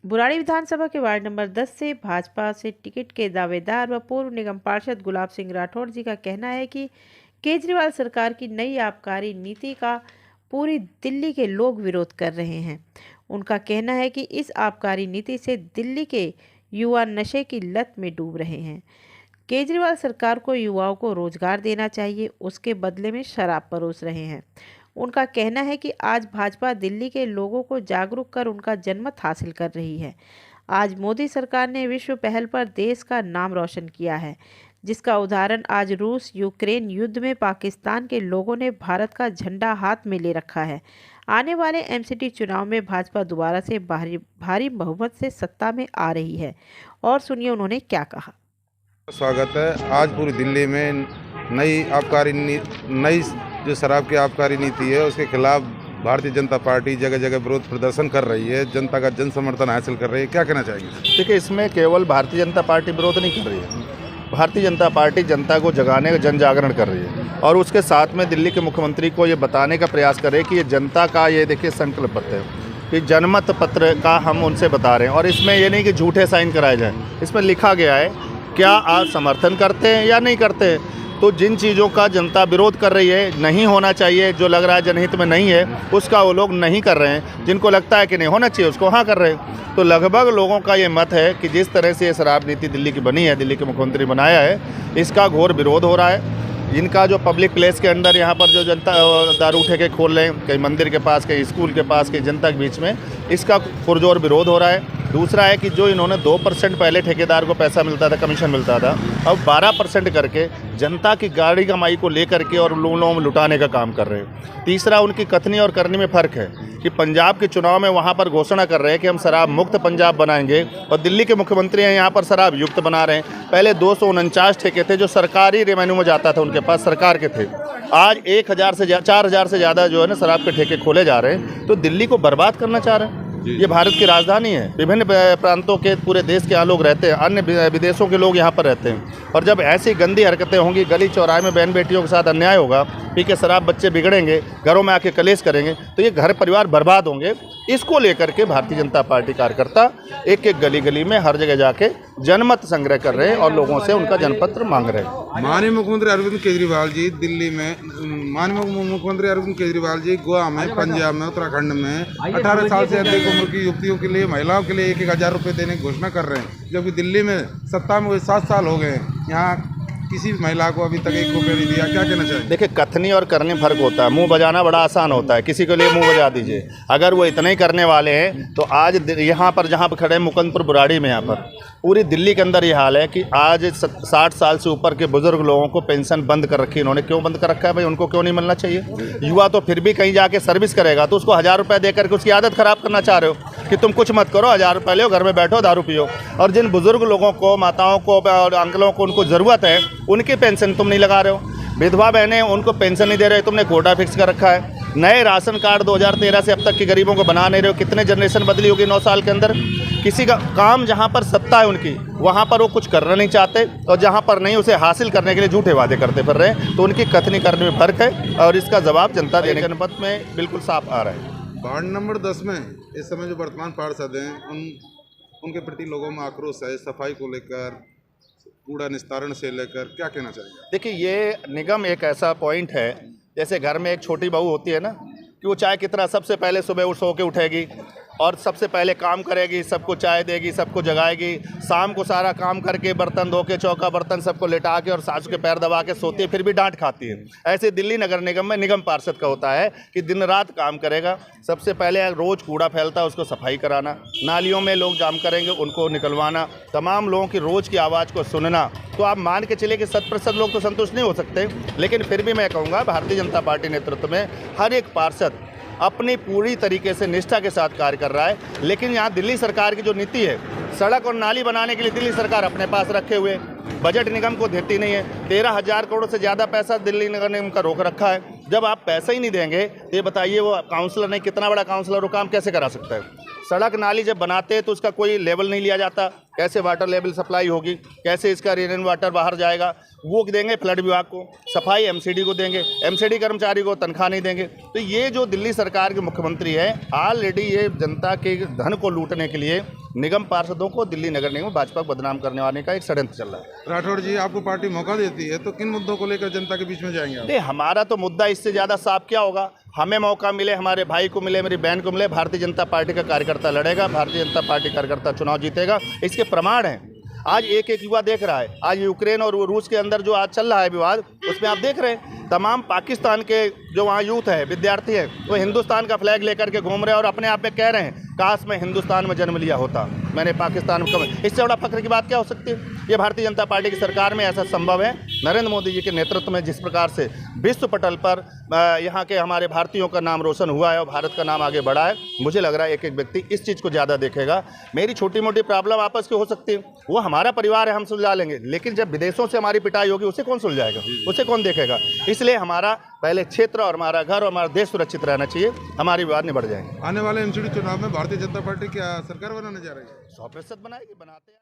बुराड़ी विधानसभा के ward number 10 से भाजपा से टिकट के दावेदार व पूर्व निगम पार्षद गुलाब सिंह राठौड़ जी का कहना है कि केजरीवाल सरकार की नई आबकारी नीति का पूरी दिल्ली के लोग विरोध कर रहे हैं। उनका कहना है कि इस आबकारी नीति से दिल्ली के युवा नशे की लत में डूब रहे हैं। केजरीवाल सरकार को युवाओं को रोजगार देना चाहिए, उसके बदले में शराब परोस रहे हैं। उनका कहना है कि आज भाजपा दिल्ली के लोगों को जागरूक कर उनका जनमत हासिल कर रही है। आज मोदी सरकार ने विश्व पहल पर देश का नाम रोशन किया है, जिसका उदाहरण आज रूस यूक्रेन युद्ध में पाकिस्तान के लोगों ने भारत का झंडा हाथ में ले रखा है। आने वाले एमसीडी चुनाव में भाजपा दोबारा से भारी बहुमत से सत्ता में आ रही है। और सुनिए उन्होंने क्या कहा। स्वागत है। आज पूरी दिल्ली में नई जो शराब की आबकारी नीति है उसके खिलाफ भारतीय जनता पार्टी जगह जगह विरोध प्रदर्शन कर रही है, जनता का जन समर्थन हासिल कर रही है। क्या कहना चाहेंगे? देखिए, इसमें केवल भारतीय जनता पार्टी विरोध नहीं कर रही है। भारतीय जनता पार्टी जनता को जगाने का जन जागरण कर रही है और उसके साथ में दिल्ली के मुख्यमंत्री को ये बताने का प्रयास कर रहे हैं कि ये जनता का ये देखिए संकल्प पत्र है कि जनमत पत्र का हम उनसे बता रहे हैं। और इसमें ये नहीं कि झूठे साइन कराए जाए, इसमें लिखा गया है क्या आप समर्थन करते हैं या नहीं करते हैं। तो जिन चीज़ों का जनता विरोध कर रही है, नहीं होना चाहिए, जो लग रहा है जनहित में नहीं है, उसका वो लोग नहीं कर रहे हैं। जिनको लगता है कि नहीं होना चाहिए उसको हाँ कर रहे हैं। तो लगभग लोगों का ये मत है कि जिस तरह से ये शराब नीति दिल्ली की बनी है, दिल्ली के मुख्यमंत्री बनाया है, इसका घोर विरोध हो रहा है। इनका जो पब्लिक प्लेस के अंदर यहाँ पर जो जनता दारू ठेके खोल रहे हैं, कहीं मंदिर के पास, कहीं स्कूल के पास, कहीं जनता के बीच में, इसका पुरजोर विरोध हो रहा है। दूसरा है कि जो इन्होंने 2% पहले ठेकेदार को पैसा मिलता था, कमीशन मिलता था, अब 12% करके जनता की गाड़ी कमाई को लेकर के और लोगों में लुटाने का काम कर रहे हैं। तीसरा, उनकी कथनी और करनी में फ़र्क है कि पंजाब के चुनाव में वहाँ पर घोषणा कर रहे हैं कि हम शराब मुक्त पंजाब बनाएंगे और दिल्ली के मुख्यमंत्री हैं यहाँ पर शराब युक्त बना रहे हैं। पहले 249 ठेके थे जो सरकारी रेवेन्यू में जाता था, उनके पास सरकार के थे। आज 4,000 से ज़्यादा जो है ना शराब के ठेके खोले जा रहे हैं। तो दिल्ली को बर्बाद करना चाह रहे हैं। ये भारत की राजधानी है, विभिन्न प्रांतों के पूरे देश के यहाँ लोग रहते हैं, अन्य विदेशों के लोग यहाँ पर रहते हैं। और जब ऐसी गंदी हरकतें होंगी, गली चौराहे में बहन बेटियों के साथ अन्याय होगा, पी के शराब बच्चे बिगड़ेंगे, घरों में आके कलेश करेंगे, तो ये घर परिवार बर्बाद होंगे। इसको लेकर के भारतीय जनता पार्टी कार्यकर्ता एक एक गली गली में हर जगह जाके जनमत संग्रह कर रहे हैं और लोगों से उनका जनपत्र मांग रहे हैं। माननीय मुख्यमंत्री अरविंद केजरीवाल जी दिल्ली में, माननीय मुख्यमंत्री अरविंद केजरीवाल जी गोवा में, पंजाब में, उत्तराखंड में 18 साल से अधिक उम्र की युवतियों के लिए, महिलाओं के लिए 1,000 रुपये देने की घोषणा कर रहे हैं, जबकि दिल्ली में सत्ता में 7 साल हो गए, यहाँ किसी भी महिला को अभी तक 1 रुपये नहीं दिया। क्या कहना चाहिए? देखिए, कथनी और करने में फ़र्क होता है। मुंह बजाना बड़ा आसान होता है, किसी के लिए मुंह बजा दीजिए। अगर वो इतना ही करने वाले हैं तो आज यहाँ पर जहाँ पर खड़े हैं मुकुंदपुर बुराड़ी में, यहाँ पर पूरी दिल्ली के अंदर ये हाल है कि आज 60 साल से ऊपर के बुजुर्ग लोगों को पेंशन बंद कर रखी है। इन्होंने क्यों बंद कर रखा है भाई? उनको क्यों नहीं मिलना चाहिए? युवा तो फिर भी कहीं जाके सर्विस करेगा, तो उसको 1,000 रुपये दे करके उसकी आदत ख़राब करना चाह रहे हो कि तुम कुछ मत करो, 1,000 रुपये लो, घर में बैठो, दारू पियो। और जिन बुजुर्ग लोगों को, माताओं को और अंकलों को उनको ज़रूरत है, उनकी पेंशन तुम नहीं लगा रहे हो। विधवा बहनें, उनको पेंशन नहीं दे रहे, तुमने कोटा फिक्स कर रखा है। नए राशन कार्ड 2013 से अब तक के गरीबों को बना नहीं रहे हो। कितने जनरेशन बदली होगी 9 साल के अंदर? किसी का काम जहां पर सत्ता है उनकी, वहां पर वो कुछ करना नहीं चाहते, और जहां पर नहीं उसे हासिल करने के लिए झूठे वादे करते फिर रहे हैं। तो उनकी कथनी करने में फ़र्क है और इसका जवाब जनता देने के जनपद में बिल्कुल साफ आ रहा है। वार्ड नंबर 10 में इस समय जो वर्तमान पार्षद हैं उनके प्रति लोगों में आक्रोश है, सफाई को लेकर, कूड़ा निस्तारण से लेकर। क्या कहना चाहिए? देखिए, ये निगम एक ऐसा पॉइंट है, जैसे घर में एक छोटी बहू होती है ना, कि वो चाहे कितना, सबसे पहले सुबह सो के उठेगी और सबसे पहले काम करेगी, सबको चाय देगी, सबको जगाएगी, शाम को सारा काम करके बर्तन धो के, चौका बर्तन सबको लेटा के और सास के पैर दबा के सोती है, फिर भी डांट खाती है। ऐसे दिल्ली नगर निगम में निगम पार्षद का होता है कि दिन रात काम करेगा। सबसे पहले रोज़ कूड़ा फैलता है उसको सफाई कराना, नालियों में लोग जाम करेंगे उनको निकलवाना, तमाम लोगों की रोज़ की आवाज़ को सुनना। तो आप मान के चलिए कि 100% लोग तो संतुष्ट नहीं हो सकते, लेकिन फिर भी मैं कहूँगा भारतीय जनता पार्टी नेतृत्व में हर एक पार्षद अपनी पूरी तरीके से निष्ठा के साथ कार्य कर रहा है। लेकिन यहाँ दिल्ली सरकार की जो नीति है, सड़क और नाली बनाने के लिए दिल्ली सरकार अपने पास रखे हुए, बजट निगम को देती नहीं है। 13,000 करोड़ से ज़्यादा पैसा दिल्ली नगर निगम का रोक रखा है। जब आप पैसा ही नहीं देंगे तो ये बताइए वो काउंसलर नहीं, कितना बड़ा काउंसलर वो काम कैसे करा सकता है? सड़क नाली जब बनाते हैं तो उसका कोई लेवल नहीं लिया जाता, कैसे वाटर लेवल सप्लाई होगी, कैसे इसका रेन वाटर बाहर जाएगा, वो देंगे फ्लड विभाग को, सफाई एमसीडी को देंगे, एमसीडी कर्मचारी को तनख्वाह नहीं देंगे। तो ये जो दिल्ली सरकार के मुख्यमंत्री है, ऑलरेडी ये जनता के धन को लूटने के लिए निगम पार्षदों को दिल्ली नगर निगम भाजपा को बदनाम करने वाले का एक षड्यंत्र चल रहा है। राठौड़ जी, आपको पार्टी मौका देती है तो किन मुद्दों को लेकर जनता के बीच में जाएंगे आप? नहीं, हमारा तो मुद्दा इससे ज़्यादा साफ क्या होगा। हमें मौका मिले, हमारे भाई को मिले, मेरी बहन को मिले, भारतीय जनता पार्टी का कार्यकर्ता लड़ेगा, भारतीय जनता पार्टी कार्यकर्ता चुनाव जीतेगा। इसके प्रमाण हैं। आज एक एक युवा देख रहा है, आज यूक्रेन और रूस के अंदर जो आज चल रहा है विवाद, उसमें आप देख रहे हैं तमाम पाकिस्तान के जो वहाँ यूथ है, विद्यार्थी है, वो हिंदुस्तान का फ्लैग लेकर के घूम रहे हैं और अपने आप में कह रहे हैं काश मैं हिंदुस्तान में जन्म लिया होता, मैंने पाकिस्तान में। इससे बड़ा फख्र की बात क्या हो सकती है? ये भारतीय जनता पार्टी की सरकार में ऐसा संभव है। नरेंद्र मोदी जी के नेतृत्व में जिस प्रकार से विश्व पटल पर यहाँ के हमारे भारतीयों का नाम रोशन हुआ है और भारत का नाम आगे बढ़ा है, मुझे लग रहा है एक एक व्यक्ति इस चीज़ को ज़्यादा देखेगा। मेरी छोटी मोटी प्रॉब्लम आपस की हो सकती है, वो हमारा परिवार है, हम सुलझा लेंगे, लेकिन जब विदेशों से हमारी पिटाई होगी उसे कौन सुलझाएगा, उसे कौन देखेगा? इसलिए हमारा पहले क्षेत्र और हमारा घर और हमारा देश सुरक्षित रहना चाहिए, हमारे विवाद निबट जाएंगे। आने वाले एमसीडी चुनाव में भारतीय जनता पार्टी क्या सरकार बनाने जा रही है? 100% बनाएगी, बनाते हैं।